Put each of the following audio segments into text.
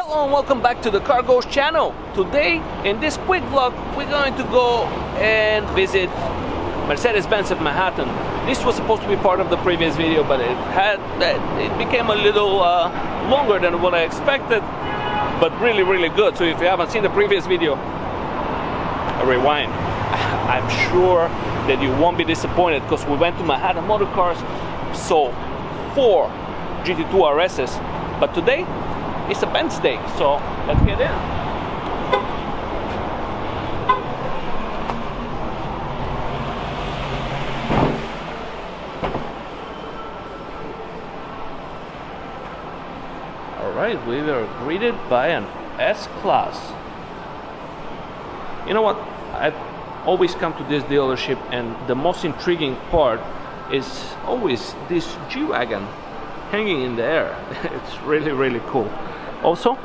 Hello and welcome back to the Car Goes channel. Today in this quick vlog we're going to go and visit Mercedes-Benz of Manhattan. This was supposed to be part of the previous video, but it became a little longer than what I expected, but really good. So if you haven't seen the previous video, rewind. I'm sure that you won't be disappointed because we went to Manhattan Motor Cars, saw 4 GT2 RSs, but today it's a Benz day, so let's get in. Alright, we were greeted by an S-Class. You know what? I've always come to this dealership and the most intriguing part is always this G-Wagon hanging in the air. It's really cool. Also,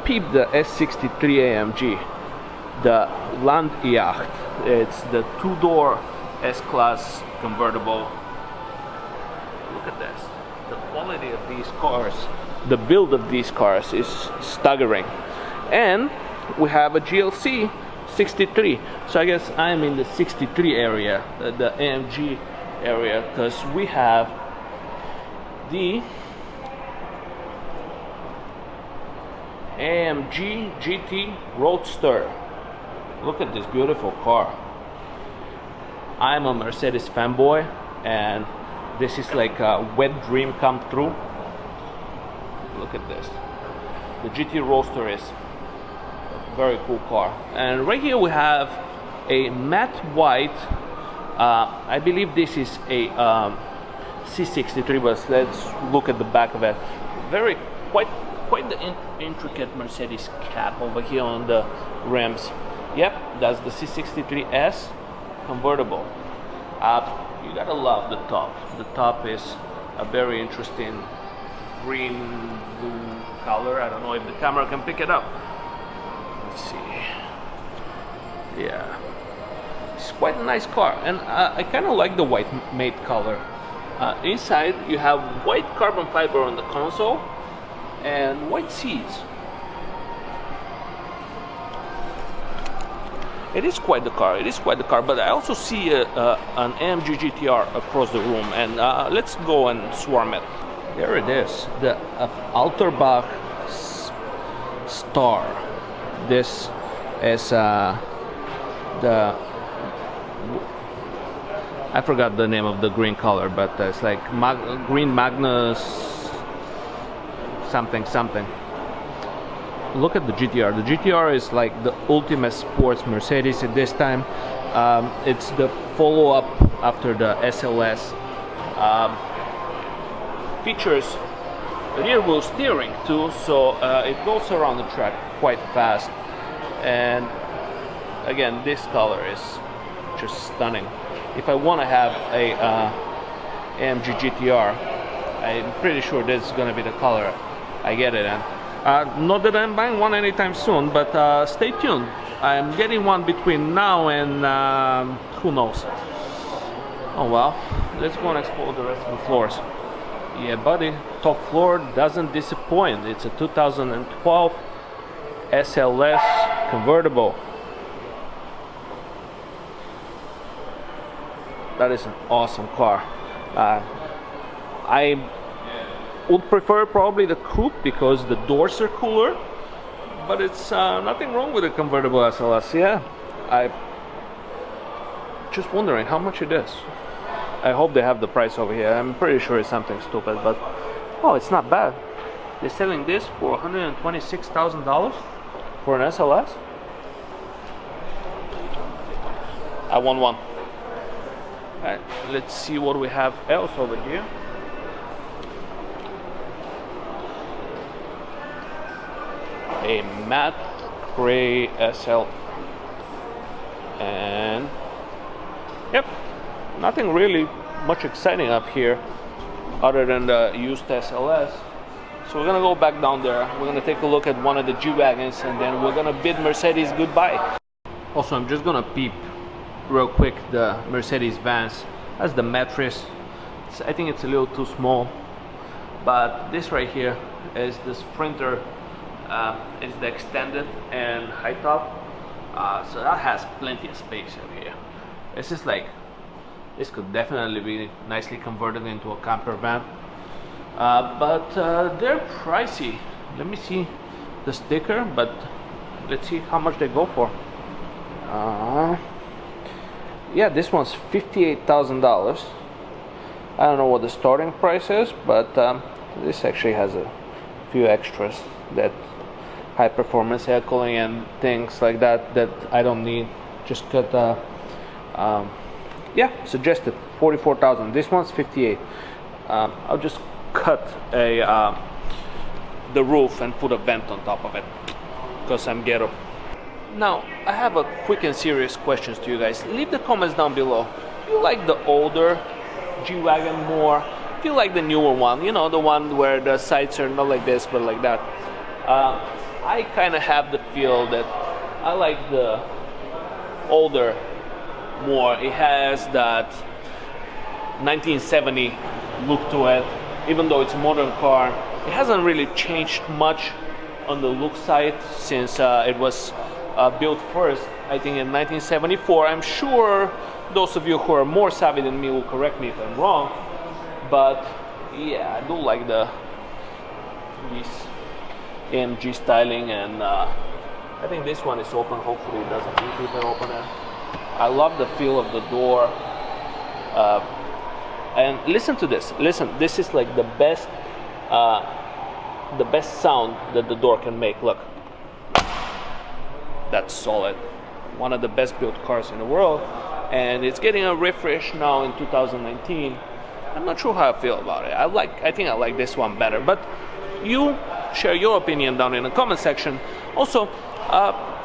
peep the S63 AMG, the Land Yacht. It's the 2-door S-Class convertible. Look at this. The quality of these cars, the build of these cars is staggering. And we have a GLC 63. So I guess I'm in the 63 area, the AMG area, because we have the AMG GT Roadster. Look at this beautiful car. I'm a Mercedes fanboy and this is like a wet dream come true. Look at this. The GT Roadster is a very cool car. And right here we have a matte white, I believe this is a C63, but let's look at the back of it. Quite the intricate Mercedes cap over here on the rims. Yep, that's the C63S convertible. You gotta love the top. The top is a very interesting green blue color. I don't know if the camera can pick it up. Let's see. Yeah, it's quite a nice car, and I kind of like the white matte color. Inside you have white carbon fiber on the console and white seats. It is quite the car. But I also see an AMG GTR across the room, and let's go and swarm it. There it is, the Alterbach Star. This is the, I forgot the name of the green color, but it's like green Magnus something. Look at the GTR. The GTR is like the ultimate sports Mercedes at this time. It's the follow-up after the SLS. Features rear wheel steering too, so it goes around the track quite fast. And again, this color is just stunning. If I want to have a AMG GTR, I'm pretty sure this is going to be the color I get it in. Not that I'm buying one anytime soon, but stay tuned. I'm getting one between now and who knows. Oh well, let's go and explore the rest of the floors. Yeah buddy, top floor doesn't disappoint. It's a 2012 SLS convertible. That is an awesome car. I would prefer probably the coupe because the doors are cooler, but it's nothing wrong with a convertible SLS. Yeah, I just wondering how much it is. I hope they have the price over here. I'm pretty sure it's something stupid, but oh, it's not bad. They're selling this for $126,000 for an SLS. I want one. Alright, let's see what we have else over here. A matte gray SL, and yep, nothing really much exciting up here other than the used SLS. So we're gonna go back down there. We're gonna take a look at one of the G-Wagons, and then we're gonna bid Mercedes goodbye. Also, I'm just gonna peep real quick the Mercedes-Benz. That's the mattress. I think it's a little too small, but this right here is the Sprinter It's the extended and high top, so that has plenty of space in here. This is like, this could definitely be nicely converted into a camper van, but they're pricey. Let me see the sticker, but let's see how much they go for. Yeah, this one's $58,000. I don't know what the starting price is, but this actually has a few extras, that high performance air cooling and things like that that I don't need. Just got yeah, suggested 44,000. This one's 58. I'll just cut a the roof and put a vent on top of it because I'm ghetto. Now I have a quick and serious questions to you guys. Leave the comments down below. Do you like the older G-Wagon more? Do you like the newer one? You know, the one where the sides are not like this but like that. I kind of have the feel that I like the older more. It has that 1970 look to it, even though it's a modern car. It hasn't really changed much on the look side since it was built first, I think in 1974. I'm sure those of you who are more savvy than me will correct me if I'm wrong, but yeah, I do like this AMG styling, and I think this one is open. Hopefully it doesn't need to open it. I love the feel of the door, and listen to this. Listen, this is like the best sound that the door can make. Look, that's solid. One of the best built cars in the world, and it's getting a refresh now in 2019. I'm not sure how I feel about it. I think I like this one better, but you share your opinion down in the comment section. Also,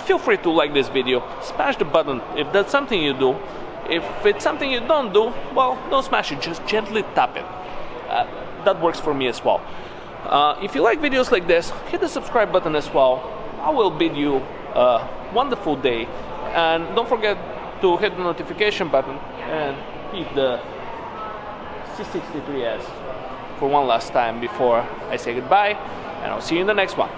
feel free to like this video, smash the button if that's something you do. If it's something you don't do, well, don't smash it, just gently tap it. That works for me as well. If you like videos like this, hit the subscribe button as well. I will bid you a wonderful day, and don't forget to hit the notification button and hit the C63S for one last time before I say goodbye, and I'll see you in the next one.